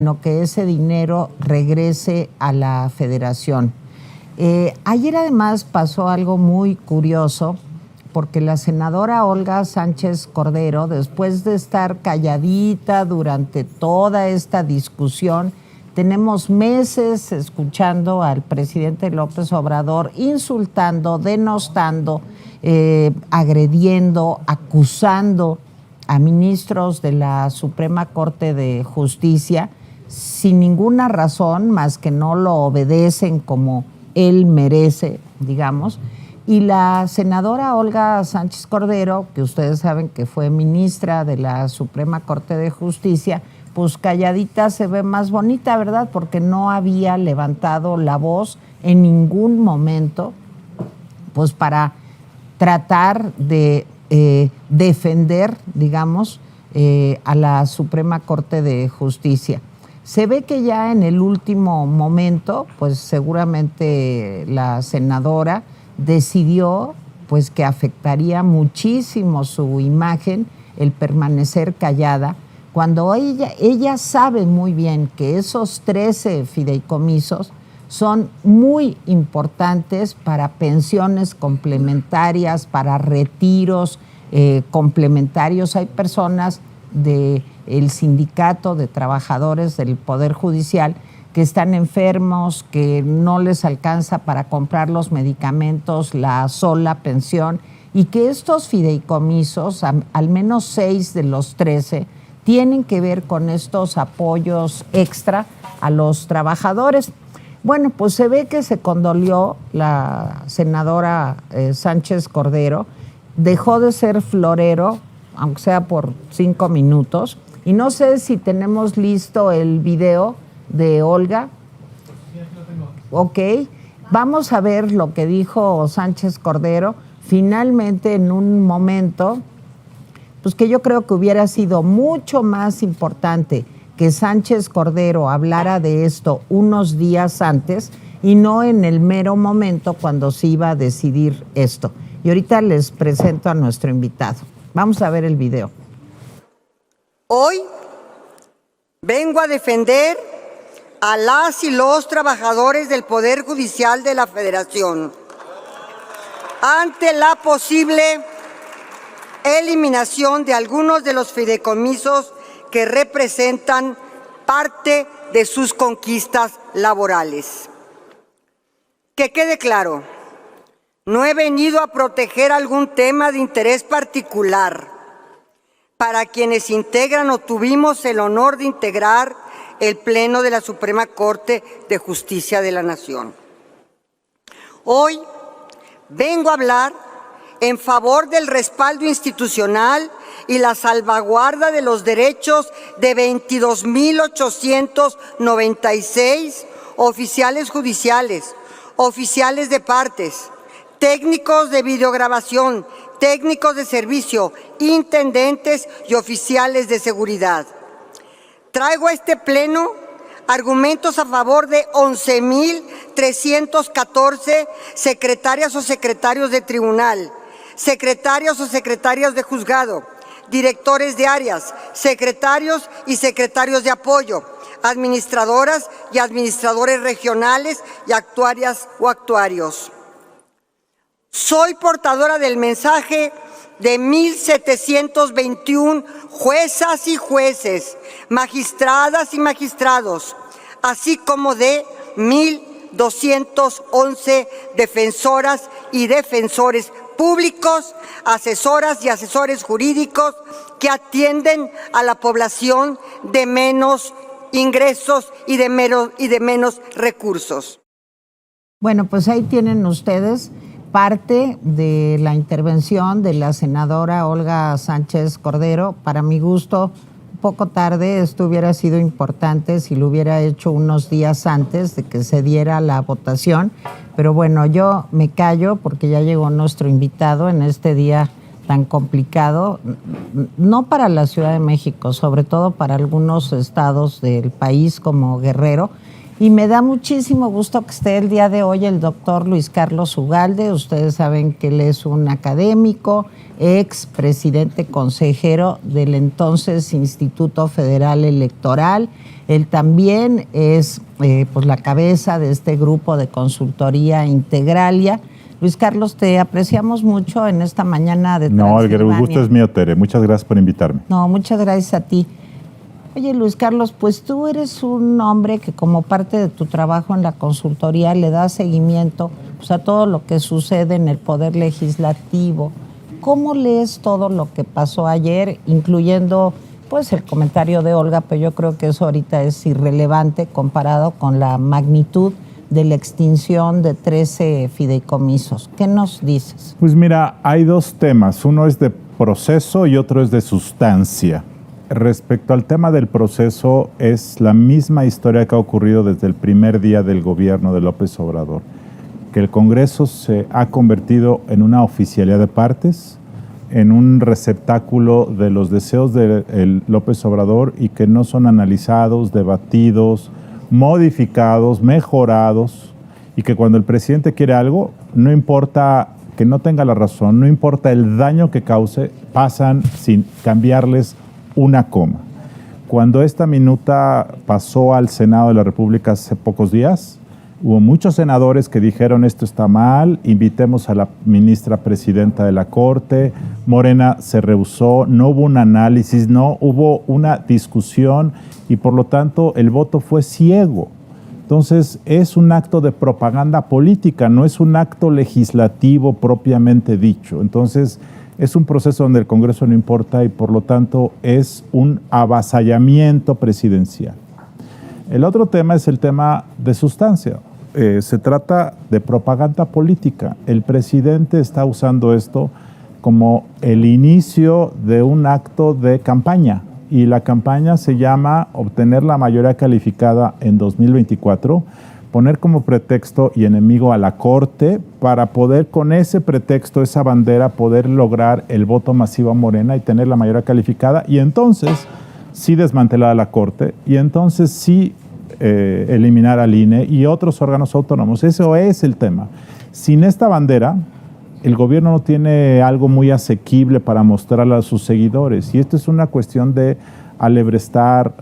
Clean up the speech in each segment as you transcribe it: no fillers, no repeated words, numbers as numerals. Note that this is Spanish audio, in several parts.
sino que ese dinero regrese a la federación. Ayer además pasó algo muy curioso, porque la senadora Olga Sánchez Cordero, después de estar calladita durante toda esta discusión, tenemos meses escuchando al presidente López Obrador insultando, denostando, agrediendo, acusando a ministros de la Suprema Corte de Justicia sin ninguna razón más que no lo obedecen como él merece, digamos. Y la senadora Olga Sánchez Cordero, que ustedes saben que fue ministra de la Suprema Corte de Justicia, pues calladita se ve más bonita, ¿verdad? Porque no había levantado la voz en ningún momento, pues para tratar de defender, digamos, a la Suprema Corte de Justicia. Se ve que ya en el último momento, pues seguramente la senadora decidió pues que afectaría muchísimo su imagen el permanecer callada, cuando ella sabe muy bien que esos 13 fideicomisos son muy importantes para pensiones complementarias, para retiros complementarios. Hay personas del Sindicato de Trabajadores del Poder Judicial que están enfermos, que no les alcanza para comprar los medicamentos, la sola pensión, y que estos fideicomisos, al menos 6 de los 13, tienen que ver con estos apoyos extra a los trabajadores. Bueno, pues se ve que se condolió la senadora Sánchez Cordero, dejó de ser florero, aunque sea por 5 minutos, y no sé si tenemos listo el video de Olga. Sí, aquí lo tengo. Ok, vamos a ver lo que dijo Sánchez Cordero, finalmente en un momento, pues que yo creo que hubiera sido mucho más importante que Sánchez Cordero hablara de esto unos días antes y no en el mero momento cuando se iba a decidir esto. Y ahorita les presento a nuestro invitado. Vamos a ver el video. Hoy vengo a defender a las y los trabajadores del Poder Judicial de la Federación ante la posible eliminación de algunos de los fideicomisos que representan parte de sus conquistas laborales. Que quede claro, no he venido a proteger algún tema de interés particular para quienes integran o tuvimos el honor de integrar el Pleno de la Suprema Corte de Justicia de la Nación. Hoy vengo a hablar en favor del respaldo institucional y la salvaguarda de los derechos de 22.896 oficiales judiciales, oficiales de partes, técnicos de videograbación, técnicos de servicio, intendentes y oficiales de seguridad. Traigo a este pleno argumentos a favor de 11.314 secretarias o secretarios de tribunal, secretarios o secretarias de juzgado, directores de áreas, secretarios y secretarios de apoyo, administradoras y administradores regionales y actuarias o actuarios. Soy portadora del mensaje de 1.721 juezas y jueces, magistradas y magistrados, así como de 1.211 defensoras y defensores públicos, asesoras y asesores jurídicos que atienden a la población de menos ingresos y de menos recursos. Bueno, pues ahí tienen ustedes parte de la intervención de la senadora Olga Sánchez Cordero. Para mi gusto, un poco tarde, esto hubiera sido importante si lo hubiera hecho unos días antes de que se diera la votación, pero bueno, yo me callo porque ya llegó nuestro invitado en este día tan complicado, no para la Ciudad de México, sobre todo para algunos estados del país como Guerrero, Y me da muchísimo gusto que esté el día de hoy el doctor Luis Carlos Ugalde. Ustedes saben que él es un académico, ex presidente consejero del entonces Instituto Federal Electoral. Él también es pues la cabeza de este grupo de consultoría Integralia. Luis Carlos, te apreciamos mucho en esta mañana de Transilvania. No, el gusto es mío, Tere. Muchas gracias por invitarme. No, muchas gracias a ti. Oye, Luis Carlos, pues tú eres un hombre que como parte de tu trabajo en la consultoría le da seguimiento pues, a todo lo que sucede en el Poder Legislativo. ¿Cómo lees todo lo que pasó ayer, incluyendo pues el comentario de Olga, pero yo creo que eso ahorita es irrelevante comparado con la magnitud de la extinción de 13 fideicomisos? ¿Qué nos dices? Pues mira, hay dos temas. Uno es de proceso y otro es de sustancia. Respecto al tema del proceso, es la misma historia que ha ocurrido desde el primer día del gobierno de López Obrador, que el Congreso se ha convertido en una oficialidad de partes, en un receptáculo de los deseos de López Obrador y que no son analizados, debatidos, modificados, mejorados, y que cuando el presidente quiere algo, no importa que no tenga la razón, no importa el daño que cause, pasan sin cambiarles una coma. Cuando esta minuta pasó al Senado de la República hace pocos días, hubo muchos senadores que dijeron esto está mal, invitemos a la ministra presidenta de la Corte. Morena se rehusó, no hubo un análisis, no hubo una discusión y por lo tanto el voto fue ciego. Entonces es un acto de propaganda política, no es un acto legislativo propiamente dicho. Entonces es un proceso donde el Congreso no importa y por lo tanto es un avasallamiento presidencial. El otro tema es el tema de sustancia. Se trata de propaganda política. El presidente está usando esto como el inicio de un acto de campaña y la campaña se llama obtener la mayoría calificada en 2024, poner como pretexto y enemigo a la Corte para poder con ese pretexto, esa bandera, poder lograr el voto masivo a Morena y tener la mayoría calificada y entonces sí desmantelar a la Corte y entonces sí eliminar al INE y otros órganos autónomos. Eso es el tema. Sin esta bandera, el gobierno no tiene algo muy asequible para mostrarle a sus seguidores y esto es una cuestión de alebrestar,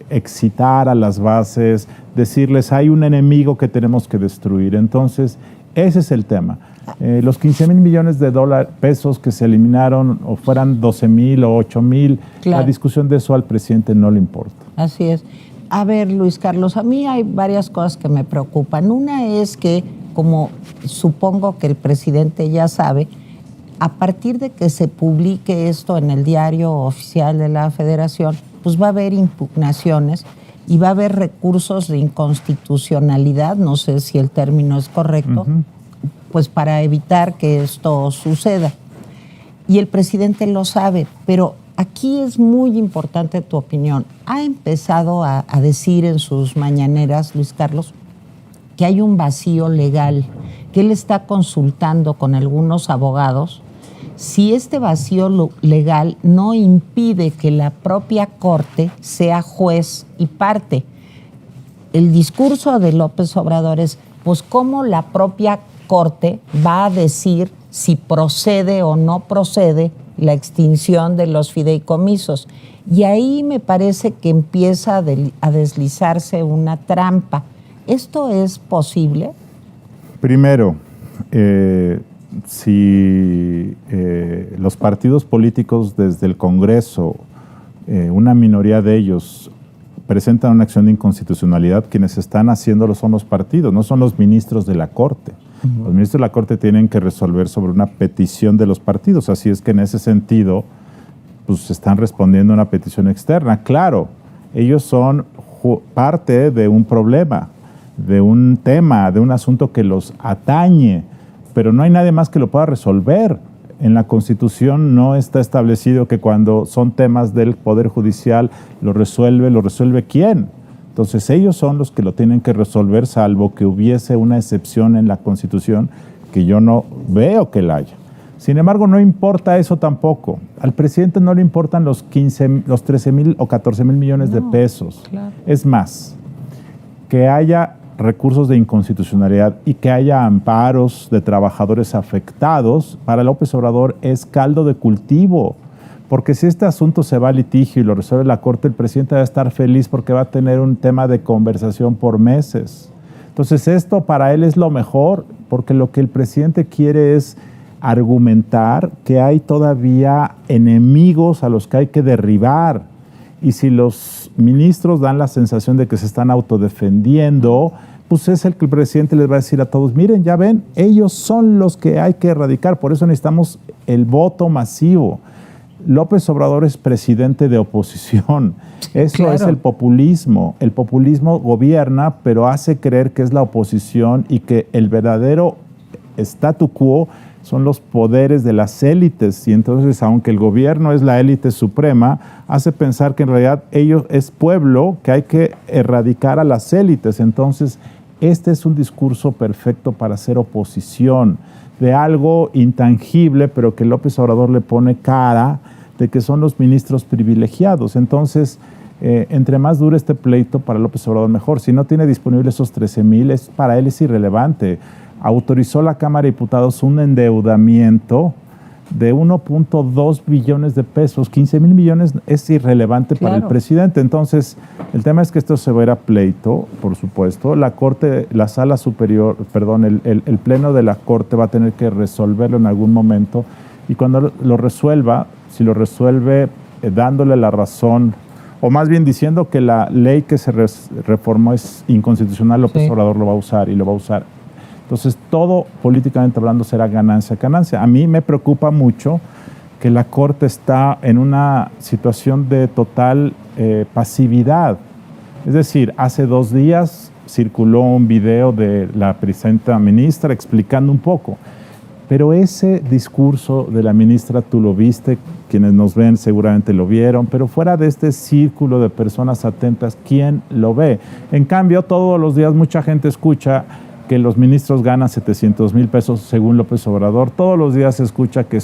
excitar a las bases, decirles hay un enemigo que tenemos que destruir. Entonces, ese es el tema. Los 15,000 millones de pesos que se eliminaron, o fueran 12,000 o 8,000, claro. La discusión de eso al presidente no le importa. Así es. A ver, Luis Carlos, a mí hay varias cosas que me preocupan. Una es que, como supongo que el presidente ya sabe, a partir de que se publique esto en el diario oficial de la Federación, pues va a haber impugnaciones y va a haber recursos de inconstitucionalidad, no sé si el término es correcto, pues para evitar que esto suceda. Y el presidente lo sabe, pero aquí es muy importante tu opinión. Ha empezado a decir en sus mañaneras, Luis Carlos, que hay un vacío legal, que él está consultando con algunos abogados si este vacío legal no impide que la propia Corte sea juez y parte. El discurso de López Obrador es, pues, cómo la propia Corte va a decir si procede o no procede la extinción de los fideicomisos. Y ahí me parece que empieza a deslizarse una trampa. ¿Esto es posible? Primero, si los partidos políticos desde el Congreso, una minoría de ellos, presentan una acción de inconstitucionalidad, quienes están haciéndolo son los partidos, no son los ministros de la Corte. Los ministros de la Corte tienen que resolver sobre una petición de los partidos, así es que en ese sentido pues están respondiendo a una petición externa. Claro, ellos son parte de un problema, de un tema, de un asunto que los atañe, pero no hay nadie más que lo pueda resolver. En la Constitución no está establecido que cuando son temas del Poder Judicial lo resuelve ¿quién? Entonces ellos son los que lo tienen que resolver, salvo que hubiese una excepción en la Constitución, que yo no veo que la haya. Sin embargo, no importa eso tampoco. Al presidente no le importan los 13,000 o 14,000 millones de pesos. Claro. Es más, que haya recursos de inconstitucionalidad y que haya amparos de trabajadores afectados, para López Obrador es caldo de cultivo. Porque si este asunto se va a litigio y lo resuelve la Corte, el presidente va a estar feliz porque va a tener un tema de conversación por meses. Entonces esto para él es lo mejor, porque lo que el presidente quiere es argumentar que hay todavía enemigos a los que hay que derribar. Y si los ministros dan la sensación de que se están autodefendiendo, pues es el que el presidente les va a decir a todos, miren, ya ven, ellos son los que hay que erradicar, por eso necesitamos el voto masivo. López Obrador es presidente de oposición. Eso claro. Es el populismo. El populismo gobierna, pero hace creer que es la oposición y que el verdadero statu quo son los poderes de las élites. Y entonces, aunque el gobierno es la élite suprema, hace pensar que en realidad ellos es pueblo, que hay que erradicar a las élites. Entonces, este es un discurso perfecto para hacer oposición de algo intangible, pero que López Obrador le pone cara de que son los ministros privilegiados. Entonces, entre más dure este pleito para López Obrador, mejor. Si no tiene disponibles esos 13,000, para él es irrelevante. Autorizó la Cámara de Diputados un endeudamiento de 1.2 billones de pesos. 15,000 millones es irrelevante claro. Para el presidente. Entonces, el tema es que esto se va a ir a pleito, por supuesto. La Corte, la Sala Superior, perdón, el Pleno de la Corte va a tener que resolverlo en algún momento. Y cuando lo resuelva, si lo resuelve dándole la razón, o más bien diciendo que la ley que se reformó es inconstitucional, López Obrador lo va a usar y lo va a usar. Entonces, todo políticamente hablando será ganancia, ganancia. A mí me preocupa mucho que la Corte está en una situación de total pasividad. Es decir, hace 2 días circuló un video de la presidenta ministra explicando un poco. Pero ese discurso de la ministra, tú lo viste, quienes nos ven seguramente lo vieron, pero fuera de este círculo de personas atentas, ¿quién lo ve? En cambio, todos los días mucha gente escucha que los ministros ganan 700,000 pesos según López Obrador. Todos los días se escucha que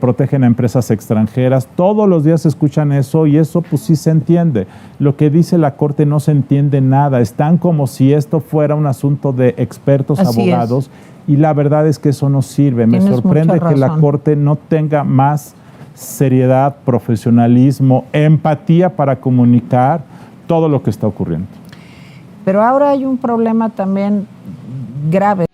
protegen a empresas extranjeras. Todos los días se escuchan eso y eso pues sí se entiende. Lo que dice la Corte no se entiende nada. Están como si esto fuera un asunto de expertos abogados y la verdad es que eso no sirve. Me sorprende que la Corte no tenga más seriedad, profesionalismo, empatía para comunicar todo lo que está ocurriendo. Pero ahora hay un problema también grave.